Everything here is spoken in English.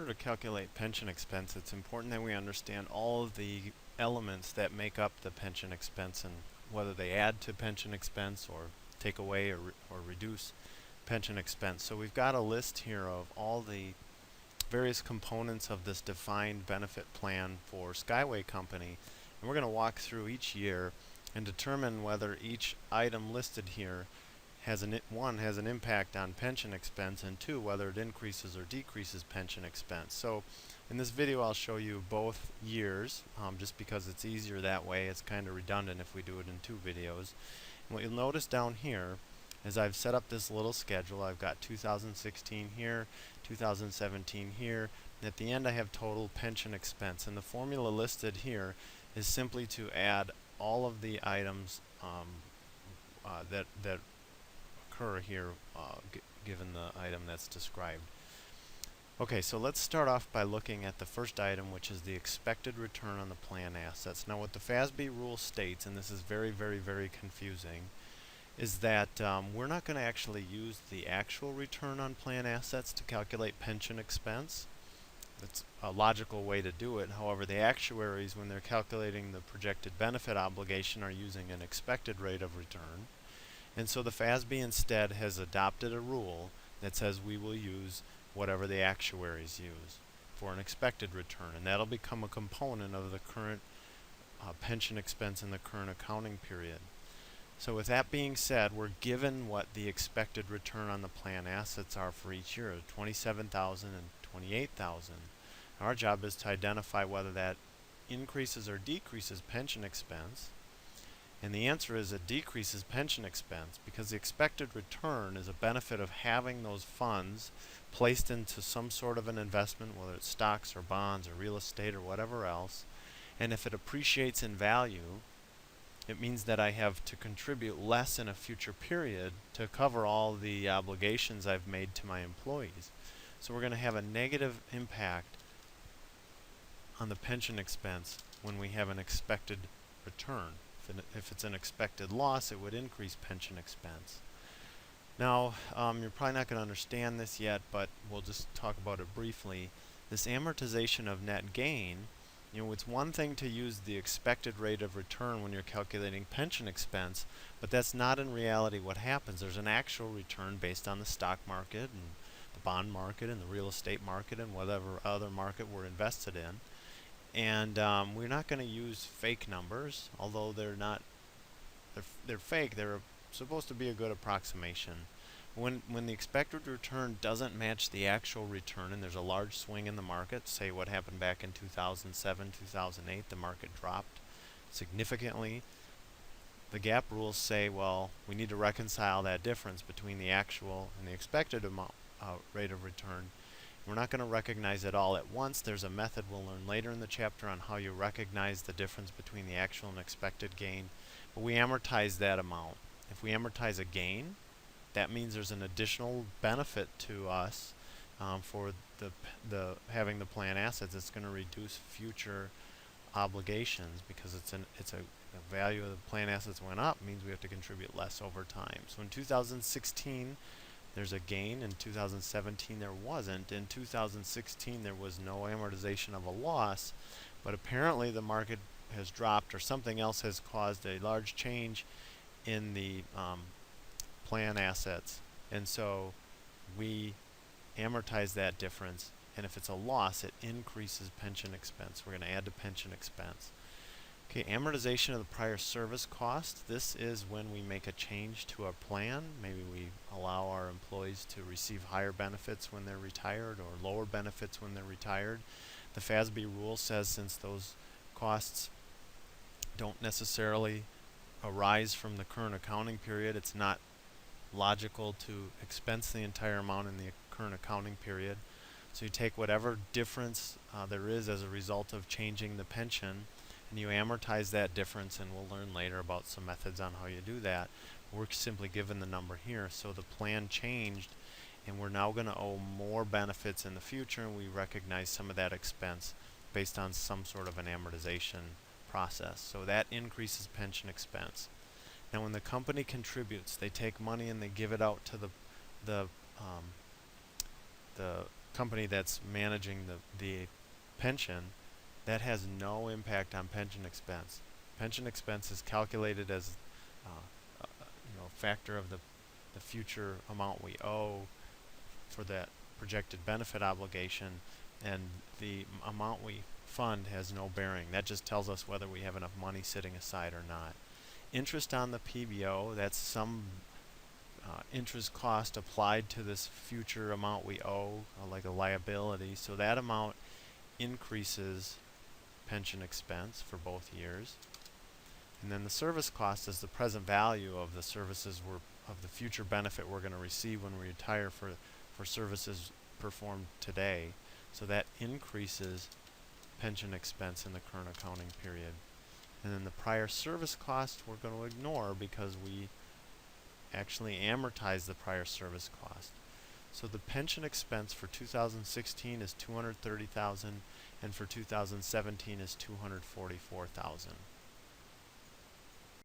order to calculate pension expense, it's important that we understand all of the elements that make up the pension expense and whether they add to pension expense or take away or reduce pension expense. So we've got a list here of all the various components of this defined benefit plan for Skyway Company, and we're going to walk through each year and determine whether each item listed here has an impact on pension expense, and two, whether it increases or decreases pension expense. So in this video I'll show you both years, just because it's easier that way. It's kind of redundant if we do it in two videos. And what you'll notice down here is I've set up this little schedule. I've got 2016 here, 2017 here, and at the end I have total pension expense. And the formula listed here is simply to add all of the items that occur here given the item that's described. Okay, so let's start off by looking at the first item, which is the expected return on the plan assets. Now what the FASB rule states, and this is very, very, very confusing, is that we're not going to actually use the actual return on plan assets to calculate pension expense. That's a logical way to do it. However, the actuaries, when they're calculating the projected benefit obligation, are using an expected rate of return. And so the FASB instead has adopted a rule that says we will use whatever the actuaries use for an expected return, and that'll become a component of the current pension expense in the current accounting period. So with that being said, we're given what the expected return on the plan assets are for each year, 27,000 and 28,000. Our job is to identify whether that increases or decreases pension expense. And the answer is it decreases pension expense because the expected return is a benefit of having those funds placed into some sort of an investment, whether it's stocks or bonds or real estate or whatever else. And if it appreciates in value, it means that I have to contribute less in a future period to cover all the obligations I've made to my employees. So we're going to have a negative impact on the pension expense when we have an expected return. If it's an expected loss, it would increase pension expense. Now, you're probably not going to understand this yet, but we'll just talk about it briefly. This amortization of net gain, it's one thing to use the expected rate of return when you're calculating pension expense, but that's not in reality what happens. There's an actual return based on the stock market and the bond market and the real estate market and whatever other market we're invested in. And we're not going to use fake numbers, although they're fake. They're supposed to be a good approximation. When the expected return doesn't match the actual return and there's a large swing in the market, say what happened back in 2007, 2008, the market dropped significantly, the GAAP rules say, well, we need to reconcile that difference between the actual and the expected rate of return. We're not going to recognize it all at once. There's a method we'll learn later in the chapter on how you recognize the difference between the actual and expected gain. But we amortize that amount. If we amortize a gain, that means there's an additional benefit to us for having the plan assets. It's going to reduce future obligations because the value of the plan assets went up, means we have to contribute less over time. So in 2016, there's a gain. In 2017 there wasn't. In 2016 there was no amortization of a loss, but apparently the market has dropped or something else has caused a large change in the plan assets, and so we amortize that difference, and if it's a loss it increases pension expense. We're going to add to pension expense. Okay, amortization of the prior service cost. This is when we make a change to our plan. Maybe we allow our employees to receive higher benefits when they're retired or lower benefits when they're retired. The FASB rule says since those costs don't necessarily arise from the current accounting period, it's not logical to expense the entire amount in the current accounting period. So you take whatever difference there is as a result of changing the pension, and you amortize that difference, and we'll learn later about some methods on how you do that. We're simply given the number here. So the plan changed, and we're now going to owe more benefits in the future, and we recognize some of that expense based on some sort of an amortization process. So that increases pension expense. Now when the company contributes, they take money and they give it out to the company that's managing the pension, that has no impact on pension expense. Pension expense is calculated as factor of the future amount we owe for that projected benefit obligation, and the amount we fund has no bearing. That just tells us whether we have enough money sitting aside or not. Interest on the PBO, that's some interest cost applied to this future amount we owe, like a liability. So that amount increases pension expense for both years. And then the service cost is the present value of the services of the future benefit we're going to receive when we retire for services performed today. So that increases pension expense in the current accounting period. And then the prior service cost we're going to ignore because we actually amortize the prior service cost. So the pension expense for 2016 is $230,000, and for 2017 is $244,000.